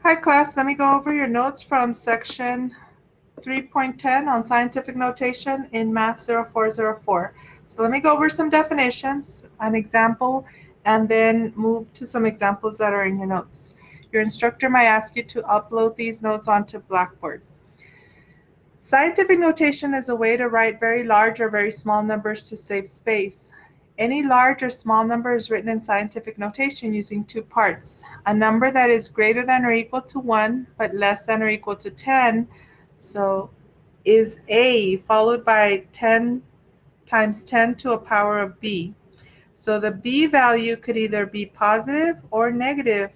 Hi class, let me go over your notes from section 3.10 on scientific notation in Math 0404. So let me go over some definitions, an example, and then move to some examples that are in your notes. Your instructor might ask you to upload these notes onto Blackboard. Scientific notation is a way to write very large or very small numbers to save space. Any large or small number is written in scientific notation using two parts. A number that is greater than or equal to 1, but less than or equal to 10, so is A, followed by 10 times 10 to a power of B. So the B value could either be positive or negative.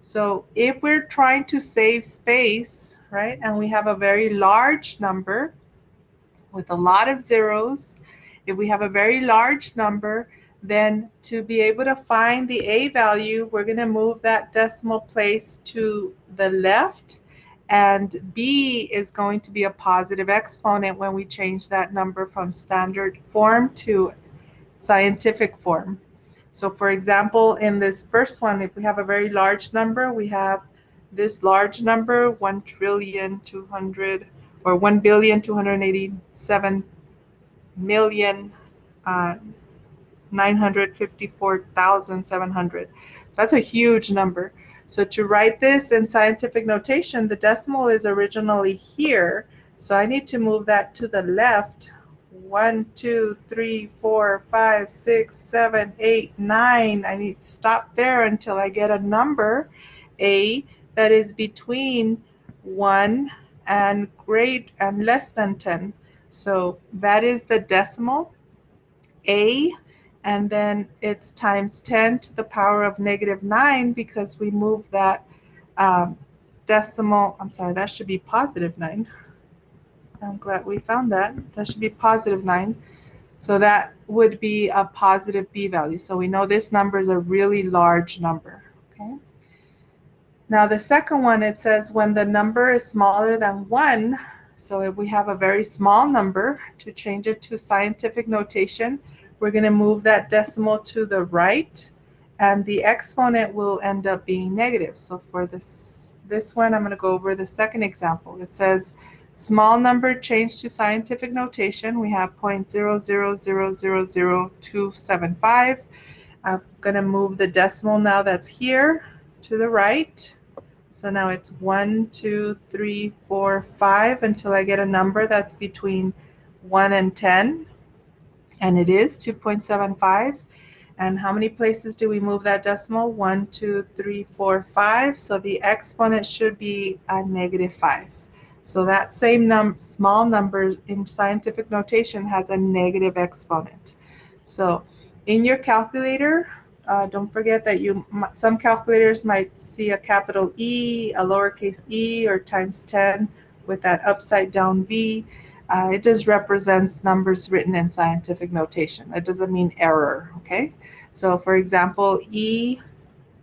So if we're trying to save space, right, and we have a very large number with a lot of zeros, if we have a very large number, then to be able to find the A value, we're going to move that decimal place to the left, and B is going to be a positive exponent when we change that number from standard form to scientific form. So for example, in this first one, if we have a very large number, we have this large number, 1,200,000,000 or 1,287,954,700. So that's a huge number. So to write this in scientific notation, the decimal is originally here. So I need to move that to the left. 1, 2, 3, 4, 5, 6, 7, 8, 9. I need to stop there until I get a number, A, that is between 1 and less than 10. So that is the decimal, A, and then it's times 10 to the power of -9 because we moved that decimal. I'm sorry, that should be +9. I'm glad we found that. That should be +9. So that would be a positive B value. So we know this number is a really large number. Okay. Now the second one, it says when the number is smaller than 1, so if we have a very small number, to change it to scientific notation, we're going to move that decimal to the right, and the exponent will end up being negative. So for this one, I'm going to go over the second example. It says small number changed to scientific notation. We have 0.0000275. I'm going to move the decimal now that's here to the right. So now it's 1, 2, 3, 4, 5 until I get a number that's between 1 and 10. And it is 2.75. And how many places do we move that decimal? 1, 2, 3, 4, 5. So the exponent should be a -5. So that same small number in scientific notation has a negative exponent. So in your calculator, don't forget that some calculators might see a capital E, a lowercase e, or times 10 with that upside down V. It just represents numbers written in scientific notation. It doesn't mean error, okay? So for example,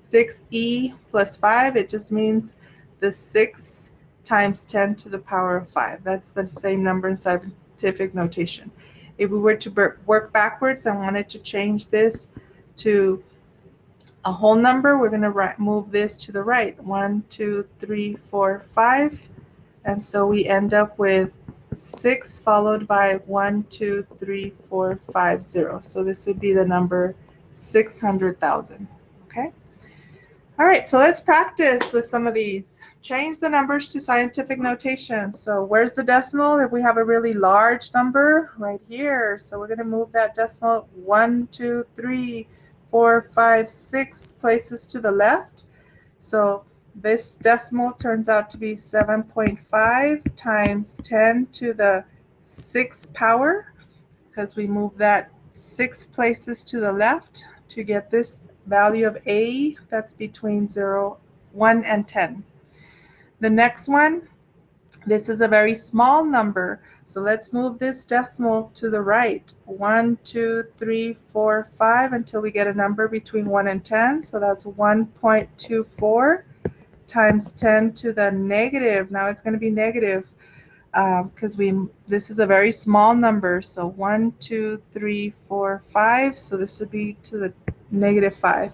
6e plus 5, it just means the 6 times 10 to the power of 5. That's the same number in scientific notation. If we were to work backwards and wanted to change this to a whole number, we're going to move this to the right. 1, 2, 3, 4, 5. And so we end up with 6 followed by 1, 2, 3, 4, 5, 0. So this would be the number 600,000. Okay? All right, so let's practice with some of these. Change the numbers to scientific notation. So where's the decimal? If we have a really large number, right here. So we're going to move that decimal 1, 2, 3, 4, 5, 6 places to the left. So this decimal turns out to be 7.5 times 10 to the 6th power, because we move that 6 places to the left to get this value of A that's between 1 and 10. The next one, this is a very small number, so let's move this decimal to the right. 1, 2, 3, 4, 5 until we get a number between 1 and 10. So that's 1.24 times 10 to the negative. Now it's going to be negative because this is a very small number. So 1, 2, 3, 4, 5. So this would be to the -5.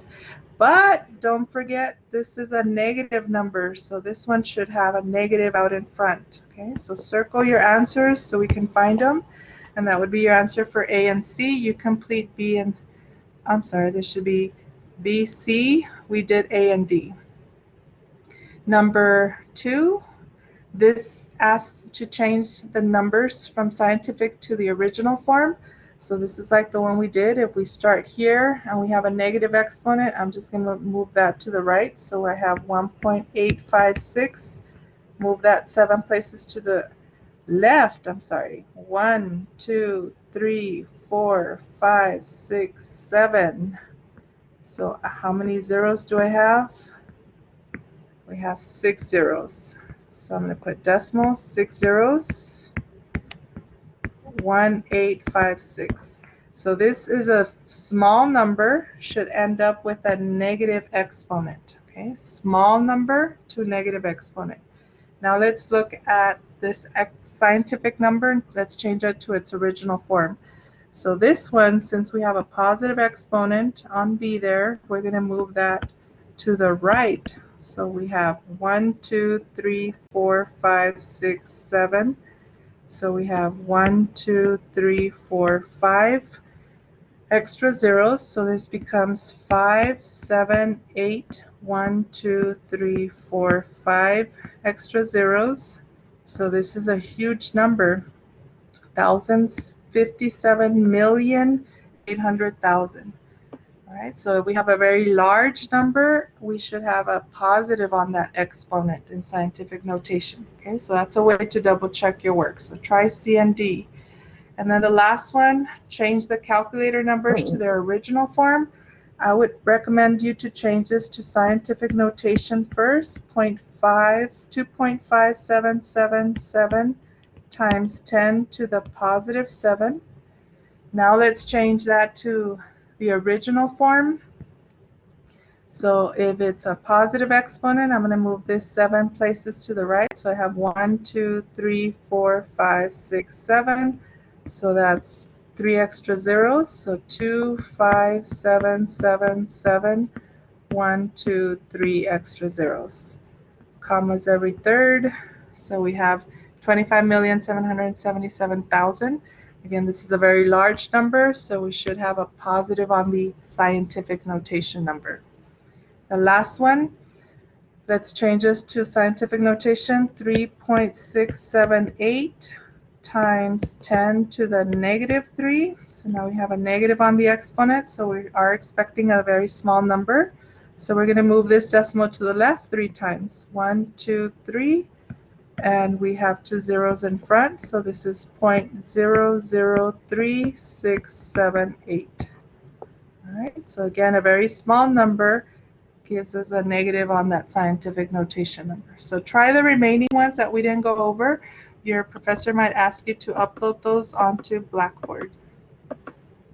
But don't forget, this is a negative number, so this one should have a negative out in front. Okay, so circle your answers so we can find them. And that would be your answer for A and C. You complete B and, I'm sorry, this should be B, C. We did A and D. Number 2, this asks to change the numbers from scientific to the original form. So this is like the one we did. If we start here and we have a negative exponent, I'm just going to move that to the right. So I have 1.856. Move that 7 places to the left. I'm sorry. 1, 2, 3, 4, 5, 6, 7. So how many zeros do I have? We have 6 zeros. So I'm going to put decimal, 6 zeros, 1856. So this is a small number, should end up with a negative exponent. Okay, small number to negative exponent. Now let's look at this scientific number. Let's change it to its original form. So this one, since we have a positive exponent on B there, we're going to move that to the right. So we have 1, 2, 3, 4, 5, 6, 7. So we have 1, 2, 3, 4, 5 extra zeros. So this becomes 5, 7, 8, 1, 2, 3, 4, 5 extra zeros. So this is a huge number. Thousands, 57,800,000. All right, so if we have a very large number, we should have a positive on that exponent in scientific notation. Okay, so that's a way to double check your work. So try C and D. And then the last one, change the calculator numbers to their original form. I would recommend you to change this to scientific notation first, 2.5777 times 10 to the positive 7. Now let's change that to the original form. So if it's a positive exponent, I'm going to move this 7 places to the right. So I have 1, 2, 3, 4, 5, 6, 7. So that's 3 extra zeros. So 2, 5, 7, 7, 7, 1, 2, 3 extra zeros. Commas every third. So we have 25,777,000. Again, this is a very large number, so we should have a positive on the scientific notation number. The last one, let's change this to scientific notation, 3.678 times 10 to the negative 3. So now we have a negative on the exponent, so we are expecting a very small number. So we're going to move this decimal to the left 3 times. 1, 2, 3. And we have 2 zeros in front, so this is 0.003678. All right, so again, a very small number gives us a negative on that scientific notation number. So try the remaining ones that we didn't go over. Your professor might ask you to upload those onto Blackboard.